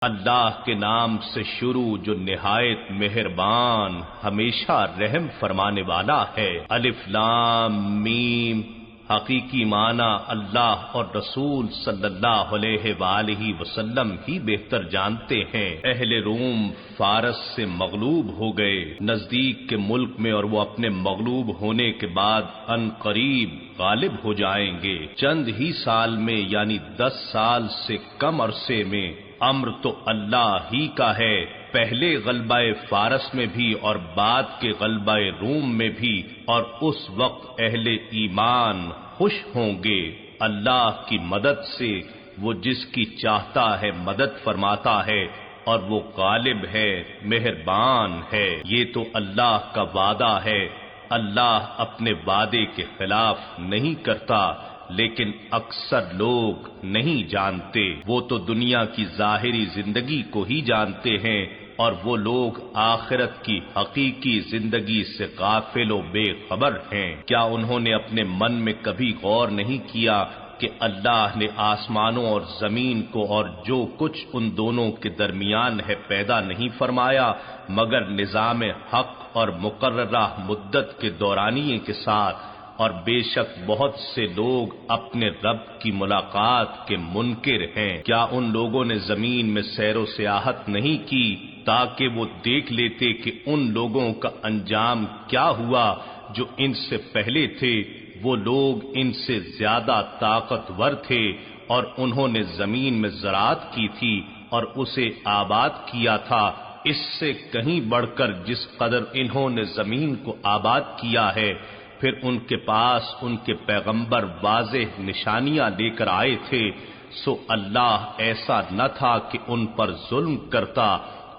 اللہ کے نام سے شروع جو نہایت مہربان ہمیشہ رحم فرمانے والا ہے۔ الف لام میم۔ حقیقی معنی اللہ اور رسول صلی اللہ علیہ وآلہ وسلم ہی بہتر جانتے ہیں۔ اہل روم فارس سے مغلوب ہو گئے نزدیک کے ملک میں، اور وہ اپنے مغلوب ہونے کے بعد ان قریب غالب ہو جائیں گے۔ چند ہی سال میں، یعنی 10 سال سے کم عرصے میں، امر تو اللہ ہی کا ہے، پہلے غلبہ فارس میں بھی اور بعد کے غلبہ روم میں بھی، اور اس وقت اہل ایمان خوش ہوں گے اللہ کی مدد سے۔ وہ جس کی چاہتا ہے مدد فرماتا ہے، اور وہ غالب ہے، مہربان ہے۔ یہ تو اللہ کا وعدہ ہے، اللہ اپنے وعدے کے خلاف نہیں کرتا، لیکن اکثر لوگ نہیں جانتے۔ وہ تو دنیا کی ظاہری زندگی کو ہی جانتے ہیں، اور وہ لوگ آخرت کی حقیقی زندگی سے غافل و بے خبر ہیں۔ کیا انہوں نے اپنے من میں کبھی غور نہیں کیا کہ اللہ نے آسمانوں اور زمین کو اور جو کچھ ان دونوں کے درمیان ہے پیدا نہیں فرمایا مگر نظام حق اور مقررہ مدت کے دورانیے کے ساتھ؟ اور بے شک بہت سے لوگ اپنے رب کی ملاقات کے منکر ہیں۔ کیا ان لوگوں نے زمین میں سیر و سیاحت نہیں کی تاکہ وہ دیکھ لیتے کہ ان لوگوں کا انجام کیا ہوا جو ان سے پہلے تھے؟ وہ لوگ ان سے زیادہ طاقتور تھے، اور انہوں نے زمین میں زراعت کی تھی اور اسے آباد کیا تھا۔ اس سے کہیں بڑھ کر جس قدر انہوں نے زمین کو آباد کیا ہے، پھر ان کے پاس ان کے پیغمبر واضح نشانیاں لے کر آئے تھے، سو اللہ ایسا نہ تھا کہ ان پر ظلم کرتا،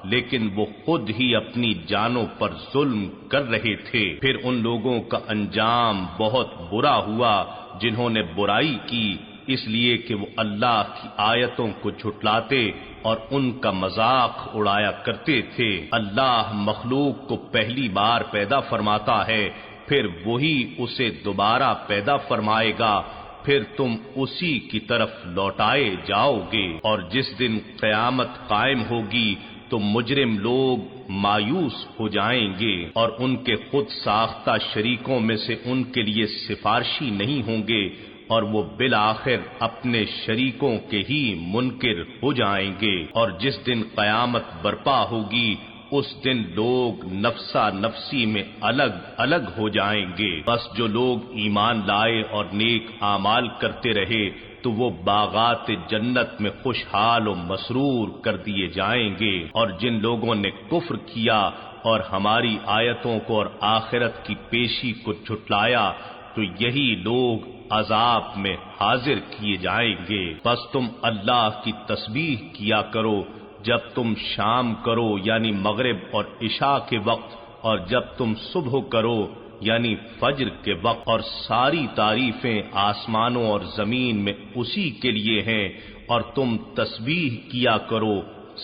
لیکن وہ خود ہی اپنی جانوں پر ظلم کر رہے تھے۔ پھر ان لوگوں کا انجام بہت برا ہوا جنہوں نے برائی کی، اس لیے کہ وہ اللہ کی آیتوں کو جھٹلاتے اور ان کا مذاق اڑایا کرتے تھے۔ اللہ مخلوق کو پہلی بار پیدا فرماتا ہے، پھر وہی اسے دوبارہ پیدا فرمائے گا، پھر تم اسی کی طرف لوٹائے جاؤ گے۔ اور جس دن قیامت قائم ہوگی تو مجرم لوگ مایوس ہو جائیں گے، اور ان کے خود ساختہ شریکوں میں سے ان کے لیے سفارشی نہیں ہوں گے، اور وہ بالآخر اپنے شریکوں کے ہی منکر ہو جائیں گے۔ اور جس دن قیامت برپا ہوگی اس دن لوگ نفسا نفسی میں الگ الگ ہو جائیں گے۔ بس جو لوگ ایمان لائے اور نیک اعمال کرتے رہے تو وہ باغات جنت میں خوشحال و مسرور کر دیے جائیں گے، اور جن لوگوں نے کفر کیا اور ہماری آیتوں کو اور آخرت کی پیشی کو جھٹلایا تو یہی لوگ عذاب میں حاضر کیے جائیں گے۔ بس تم اللہ کی تسبیح کیا کرو جب تم شام کرو یعنی مغرب اور عشاء کے وقت، اور جب تم صبح کرو یعنی فجر کے وقت، اور ساری تعریفیں آسمانوں اور زمین میں اسی کے لیے ہیں۔ اور تم تسبیح کیا کرو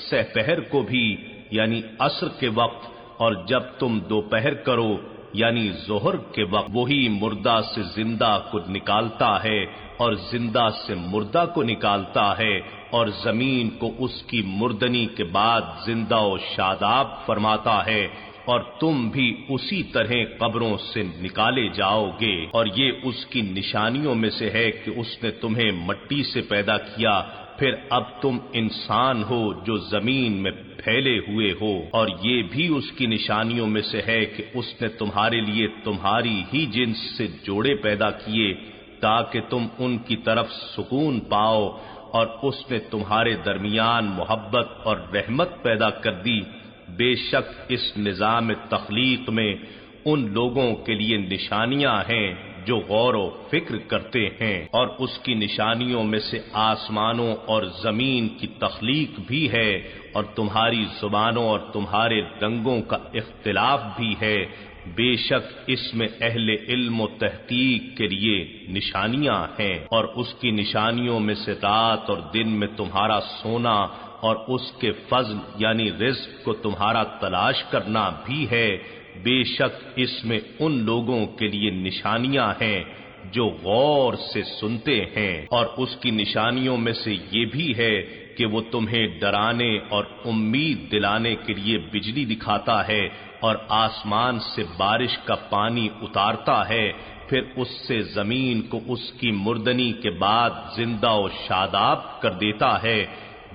سحپہر کو بھی یعنی عصر کے وقت، اور جب تم دوپہر کرو یعنی ظہر کے وقت۔ وہی مردہ سے زندہ کو نکالتا ہے اور زندہ سے مردہ کو نکالتا ہے، اور زمین کو اس کی مردنی کے بعد زندہ و شاداب فرماتا ہے، اور تم بھی اسی طرح قبروں سے نکالے جاؤ گے۔ اور یہ اس کی نشانیوں میں سے ہے کہ اس نے تمہیں مٹی سے پیدا کیا، پھر اب تم انسان ہو جو زمین میں پھیلے ہوئے ہو۔ اور یہ بھی اس کی نشانیوں میں سے ہے کہ اس نے تمہارے لیے تمہاری ہی جنس سے جوڑے پیدا کیے تاکہ تم ان کی طرف سکون پاؤ، اور اس نے تمہارے درمیان محبت اور رحمت پیدا کر دی۔ بے شک اس نظام تخلیق میں ان لوگوں کے لیے نشانیاں ہیں جو غور و فکر کرتے ہیں۔ اور اس کی نشانیوں میں سے آسمانوں اور زمین کی تخلیق بھی ہے، اور تمہاری زبانوں اور تمہارے رنگوں کا اختلاف بھی ہے۔ بے شک اس میں اہل علم و تحقیق کے لیے نشانیاں ہیں۔ اور اس کی نشانیوں میں سے رات اور دن میں تمہارا سونا، اور اس کے فضل یعنی رزق کو تمہارا تلاش کرنا بھی ہے۔ بے شک اس میں ان لوگوں کے لیے نشانیاں ہیں جو غور سے سنتے ہیں، اور اس کی نشانیوں میں سے یہ بھی ہے کہ وہ تمہیں ڈرانے اور امید دلانے کے لیے بجلی دکھاتا ہے اور آسمان سے بارش کا پانی اتارتا ہے، پھر اس سے زمین کو اس کی مردنی کے بعد زندہ و شاداب کر دیتا ہے۔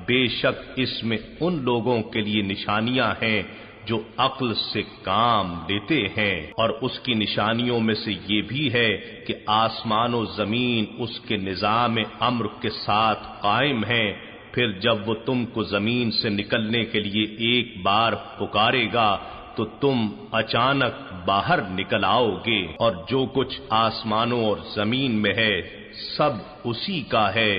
بے شک اس میں ان لوگوں کے لیے نشانیاں ہیں جو عقل سے کام لیتے ہیں، اور اس کی نشانیوں میں سے یہ بھی ہے کہ آسمان و زمین اس کے نظام امر کے ساتھ قائم ہیں، پھر جب وہ تم کو زمین سے نکلنے کے لیے ایک بار پکارے گا تو تم اچانک باہر نکل آؤ گے، اور جو کچھ آسمانوں اور زمین میں ہے سب اسی کا ہے،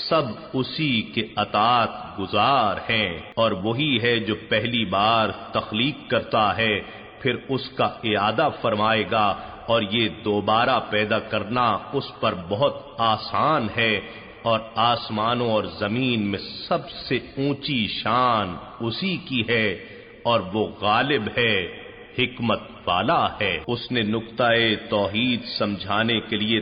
سب اسی کے اطاعت گزار ہیں، اور وہی ہے جو پہلی بار تخلیق کرتا ہے پھر اس کا اعادہ فرمائے گا، اور یہ دوبارہ پیدا کرنا اس پر بہت آسان ہے، اور آسمانوں اور زمین میں سب سے اونچی شان اسی کی ہے، اور وہ غالب ہے، حکمت والا ہے۔ اس نے نقطۂ توحید سمجھانے کے لیے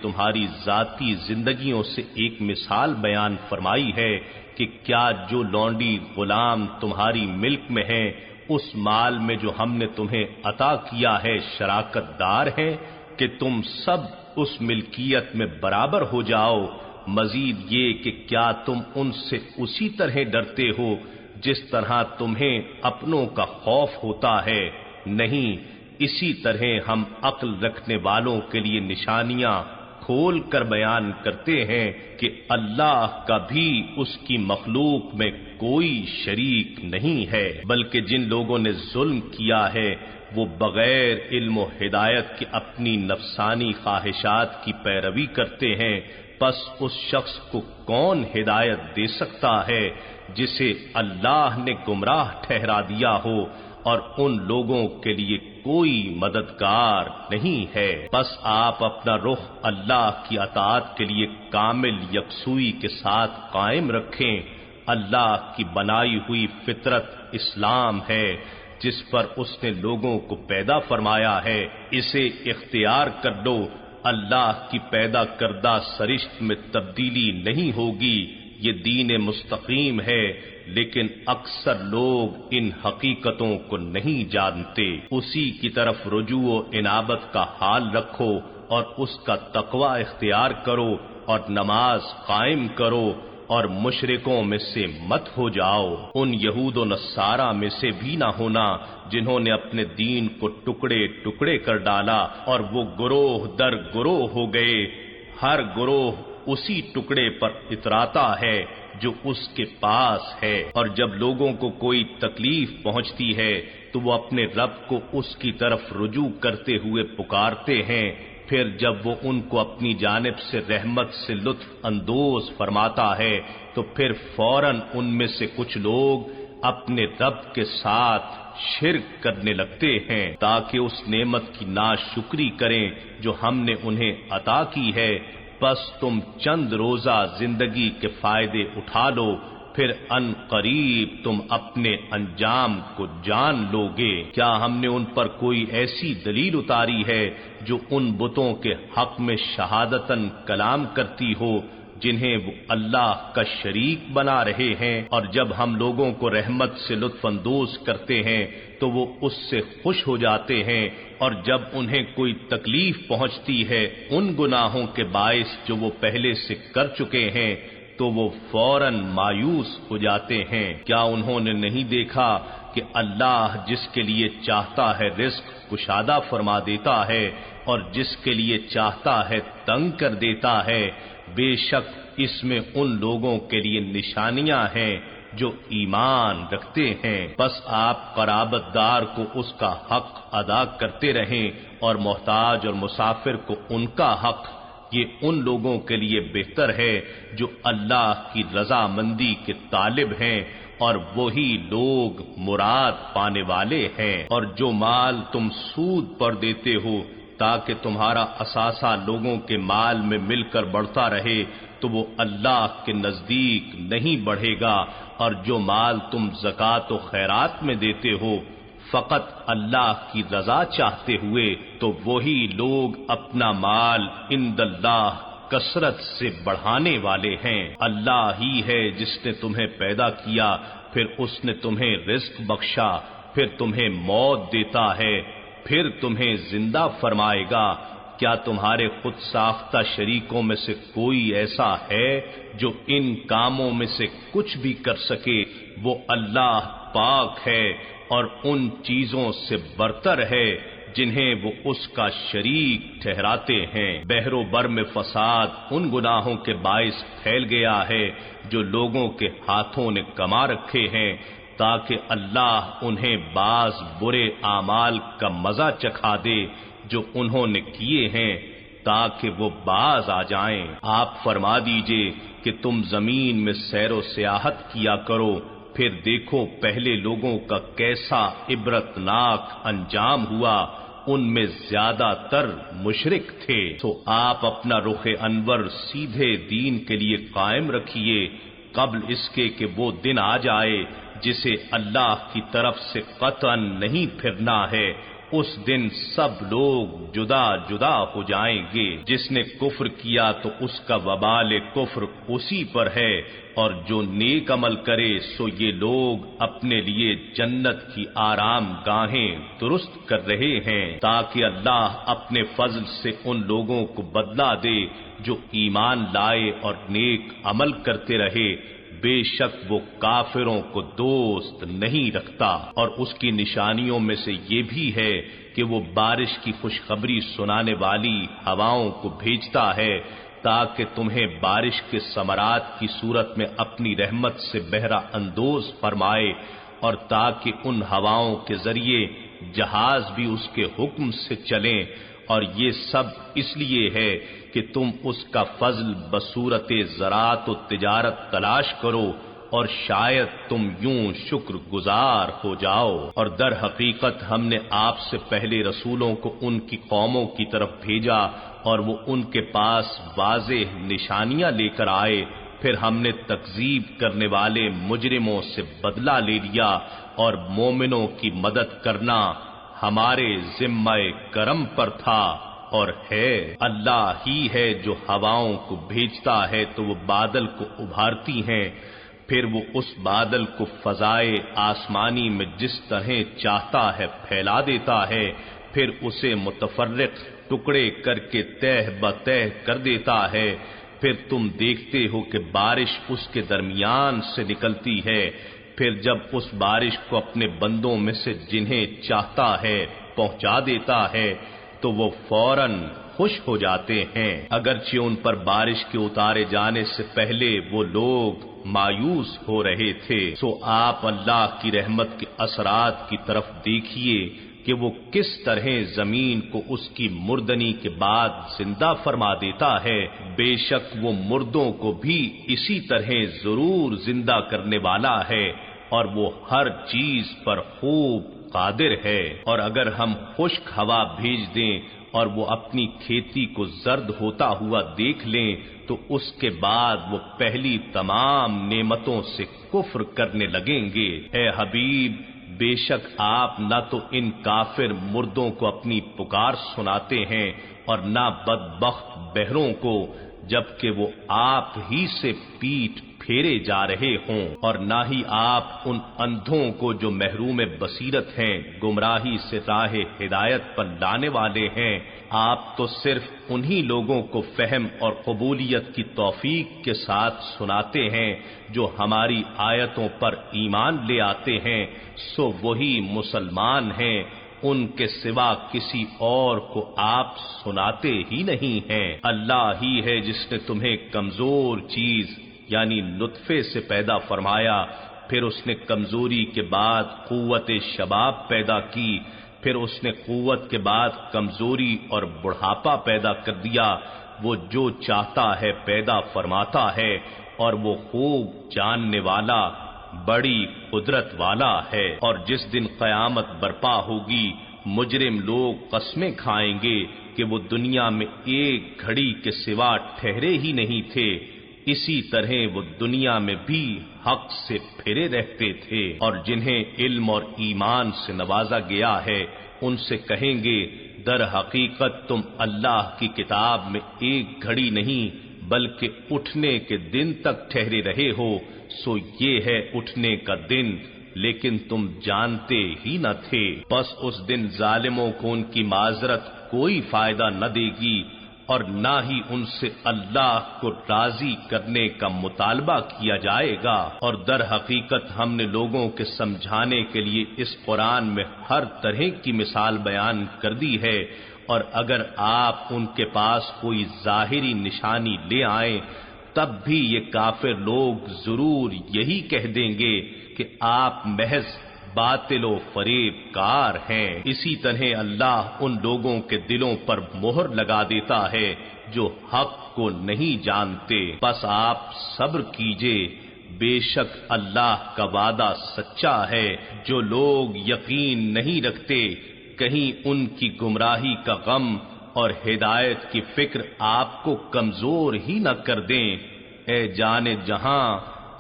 تمہاری ذاتی زندگیوں سے ایک مثال بیان فرمائی ہے کہ کیا جو لونڈی غلام تمہاری ملک میں ہیں اس مال میں جو ہم نے تمہیں عطا کیا ہے شراکت دار ہیں کہ تم سب اس ملکیت میں برابر ہو جاؤ؟ مزید یہ کہ کیا تم ان سے اسی طرح ڈرتے ہو جس طرح تمہیں اپنوں کا خوف ہوتا ہے؟ نہیں، اسی طرح ہم عقل رکھنے والوں کے لیے نشانیاں کھول کر بیان کرتے ہیں کہ اللہ کا بھی اس کی مخلوق میں کوئی شریک نہیں ہے، بلکہ جن لوگوں نے ظلم کیا ہے وہ بغیر علم و ہدایت کے اپنی نفسانی خواہشات کی پیروی کرتے ہیں، پس اس شخص کو کون ہدایت دے سکتا ہے جسے اللہ نے گمراہ ٹھہرا دیا ہو، اور ان لوگوں کے لیے کوئی مددگار نہیں ہے۔ بس آپ اپنا رخ اللہ کی اطاعت کے لیے کامل یکسوئی کے ساتھ قائم رکھیں۔ اللہ کی بنائی ہوئی فطرت اسلام ہے جس پر اس نے لوگوں کو پیدا فرمایا ہے، اسے اختیار کر لو۔ اللہ کی پیدا کردہ سرشت میں تبدیلی نہیں ہوگی، یہ دین مستقیم ہے، لیکن اکثر لوگ ان حقیقتوں کو نہیں جانتے۔ اسی کی طرف رجوع و انابت کا حال رکھو اور اس کا تقوی اختیار کرو اور نماز قائم کرو، اور مشرکوں میں سے مت ہو جاؤ، ان یہود و نصارہ میں سے بھی نہ ہونا جنہوں نے اپنے دین کو ٹکڑے ٹکڑے کر ڈالا اور وہ گروہ در گروہ ہو گئے، ہر گروہ اسی ٹکڑے پر اتراتا ہے جو اس کے پاس ہے، اور جب لوگوں کو کوئی تکلیف پہنچتی ہے تو وہ اپنے رب کو اس کی طرف رجوع کرتے ہوئے پکارتے ہیں، پھر جب وہ ان کو اپنی جانب سے رحمت سے لطف اندوز فرماتا ہے تو پھر فوراً ان میں سے کچھ لوگ اپنے رب کے ساتھ شرک کرنے لگتے ہیں تاکہ اس نعمت کی ناشکری کریں جو ہم نے انہیں عطا کی ہے، بس تم چند روزہ زندگی کے فائدے اٹھا لو، پھر ان قریب تم اپنے انجام کو جان لو گے۔ کیا ہم نے ان پر کوئی ایسی دلیل اتاری ہے جو ان بتوں کے حق میں شہادتاً کلام کرتی ہو جنہیں وہ اللہ کا شریک بنا رہے ہیں، اور جب ہم لوگوں کو رحمت سے لطف اندوز کرتے ہیں تو وہ اس سے خوش ہو جاتے ہیں، اور جب انہیں کوئی تکلیف پہنچتی ہے ان گناہوں کے باعث جو وہ پہلے سے کر چکے ہیں تو وہ فوراً مایوس ہو جاتے ہیں۔ کیا انہوں نے نہیں دیکھا کہ اللہ جس کے لیے چاہتا ہے رزق کشادہ فرما دیتا ہے اور جس کے لیے چاہتا ہے تنگ کر دیتا ہے؟ بے شک اس میں ان لوگوں کے لیے نشانیاں ہیں جو ایمان رکھتے ہیں۔ بس آپ قرابت دار کو اس کا حق ادا کرتے رہیں اور محتاج اور مسافر کو ان کا حق، یہ ان لوگوں کے لیے بہتر ہے جو اللہ کی رضا مندی کے طالب ہیں، اور وہی لوگ مراد پانے والے ہیں۔ اور جو مال تم سود پر دیتے ہو تاکہ تمہارا اثاثہ لوگوں کے مال میں مل کر بڑھتا رہے تو وہ اللہ کے نزدیک نہیں بڑھے گا، اور جو مال تم زکوٰۃ و خیرات میں دیتے ہو فقط اللہ کی رضا چاہتے ہوئے، تو وہی لوگ اپنا مال عند اللہ کثرت سے بڑھانے والے ہیں۔ اللہ ہی ہے جس نے تمہیں پیدا کیا، پھر اس نے تمہیں رزق بخشا، پھر تمہیں موت دیتا ہے، پھر تمہیں زندہ فرمائے گا۔ کیا تمہارے خود ساختہ شریکوں میں سے کوئی ایسا ہے جو ان کاموں میں سے کچھ بھی کر سکے؟ وہ اللہ پاک ہے اور ان چیزوں سے برتر ہے جنہیں وہ اس کا شریک ٹھہراتے ہیں۔ بحر و بر میں فساد ان گناہوں کے باعث پھیل گیا ہے جو لوگوں کے ہاتھوں نے کما رکھے ہیں، تاکہ اللہ انہیں بعض برے اعمال کا مزہ چکھا دے جو انہوں نے کیے ہیں، تاکہ وہ باز آ جائیں۔ آپ فرما دیجئے کہ تم زمین میں سیر و سیاحت کیا کرو، پھر دیکھو پہلے لوگوں کا کیسا عبرتناک انجام ہوا، ان میں زیادہ تر مشرک تھے۔ تو آپ اپنا رخ انور سیدھے دین کے لیے قائم رکھیے قبل اس کے کہ وہ دن آ جائے جسے اللہ کی طرف سے قطعاً نہیں پھرنا ہے۔ اس دن سب لوگ جدا جدا ہو جائیں گے۔ جس نے کفر کیا تو اس کا وبال کفر اسی پر ہے، اور جو نیک عمل کرے سو یہ لوگ اپنے لیے جنت کی آرام گاہیں درست کر رہے ہیں، تاکہ اللہ اپنے فضل سے ان لوگوں کو بدلہ دے جو ایمان لائے اور نیک عمل کرتے رہے۔ بے شک وہ کافروں کو دوست نہیں رکھتا۔ اور اس کی نشانیوں میں سے یہ بھی ہے کہ وہ بارش کی خوشخبری سنانے والی ہواؤں کو بھیجتا ہے تاکہ تمہیں بارش کے ثمرات کی صورت میں اپنی رحمت سے بہرہ اندوز فرمائے، اور تاکہ ان ہواؤں کے ذریعے جہاز بھی اس کے حکم سے چلیں، اور یہ سب اس لیے ہے کہ تم اس کا فضل بصورت زراعت و تجارت تلاش کرو، اور شاید تم یوں شکر گزار ہو جاؤ۔ اور در حقیقت ہم نے آپ سے پہلے رسولوں کو ان کی قوموں کی طرف بھیجا، اور وہ ان کے پاس واضح نشانیاں لے کر آئے، پھر ہم نے تکذیب کرنے والے مجرموں سے بدلہ لے لیا، اور مومنوں کی مدد کرنا ہمارے ذمہ کرم پر تھا اور ہے۔ اللہ ہی ہے جو ہواؤں کو بھیجتا ہے تو وہ بادل کو ابھارتی ہیں، پھر وہ اس بادل کو فضائے آسمانی میں جس طرح چاہتا ہے پھیلا دیتا ہے، پھر اسے متفرق ٹکڑے کر کے تہ بتہ کر دیتا ہے، پھر تم دیکھتے ہو کہ بارش اس کے درمیان سے نکلتی ہے، پھر جب اس بارش کو اپنے بندوں میں سے جنہیں چاہتا ہے پہنچا دیتا ہے تو وہ فوراً خوش ہو جاتے ہیں، اگرچہ ان پر بارش کے اتارے جانے سے پہلے وہ لوگ مایوس ہو رہے تھے۔ سو آپ اللہ کی رحمت کے اثرات کی طرف دیکھیے کہ وہ کس طرح زمین کو اس کی مردنی کے بعد زندہ فرما دیتا ہے۔ بے شک وہ مردوں کو بھی اسی طرح ضرور زندہ کرنے والا ہے، اور وہ ہر چیز پر خوب قادر ہے۔ اور اگر ہم خشک ہوا بھیج دیں اور وہ اپنی کھیتی کو زرد ہوتا ہوا دیکھ لیں تو اس کے بعد وہ پہلی تمام نعمتوں سے کفر کرنے لگیں گے۔ اے حبیب، بے شک آپ نہ تو ان کافر مردوں کو اپنی پکار سناتے ہیں اور نہ بدبخت بہروں کو، جبکہ وہ آپ ہی سے پیٹھ پھیرے جا رہے ہوں، اور نہ ہی آپ ان اندھوں کو جو محروم بصیرت ہیں گمراہی سے راہ ہدایت پر لانے والے ہیں۔ آپ تو صرف انہی لوگوں کو فہم اور قبولیت کی توفیق کے ساتھ سناتے ہیں جو ہماری آیتوں پر ایمان لے آتے ہیں، سو وہی مسلمان ہیں، ان کے سوا کسی اور کو آپ سناتے ہی نہیں ہیں۔ اللہ ہی ہے جس نے تمہیں کمزور چیز یعنی نطفے سے پیدا فرمایا، پھر اس نے کمزوری کے بعد قوت شباب پیدا کی، پھر اس نے قوت کے بعد کمزوری اور بڑھاپا پیدا کر دیا۔ وہ جو چاہتا ہے پیدا فرماتا ہے، اور وہ خوب جاننے والا بڑی قدرت والا ہے۔ اور جس دن قیامت برپا ہوگی مجرم لوگ قسمیں کھائیں گے کہ وہ دنیا میں ایک گھڑی کے سوا ٹھہرے ہی نہیں تھے، اسی طرح وہ دنیا میں بھی حق سے پھرے رہتے تھے، اور جنہیں علم اور ایمان سے نوازا گیا ہے ان سے کہیں گے در حقیقت تم اللہ کی کتاب میں ایک گھڑی نہیں بلکہ اٹھنے کے دن تک ٹھہرے رہے ہو، سو یہ ہے اٹھنے کا دن، لیکن تم جانتے ہی نہ تھے۔ بس اس دن ظالموں کو ان کی معذرت کوئی فائدہ نہ دے گی، اور نہ ہی ان سے اللہ کو راضی کرنے کا مطالبہ کیا جائے گا۔ اور در حقیقت ہم نے لوگوں کے سمجھانے کے لیے اس قرآن میں ہر طرح کی مثال بیان کر دی ہے، اور اگر آپ ان کے پاس کوئی ظاہری نشانی لے آئیں تب بھی یہ کافر لوگ ضرور یہی کہہ دیں گے کہ آپ محض باطل و فریب کار ہیں۔ اسی طرح اللہ ان لوگوں کے دلوں پر مہر لگا دیتا ہے جو حق کو نہیں جانتے۔ بس آپ صبر کیجئے، بے شک اللہ کا وعدہ سچا ہے۔ جو لوگ یقین نہیں رکھتے کہیں ان کی گمراہی کا غم اور ہدایت کی فکر آپ کو کمزور ہی نہ کر دیں، اے جان جہاں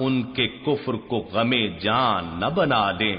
ان کے کفر کو غم جان نہ بنا لیں۔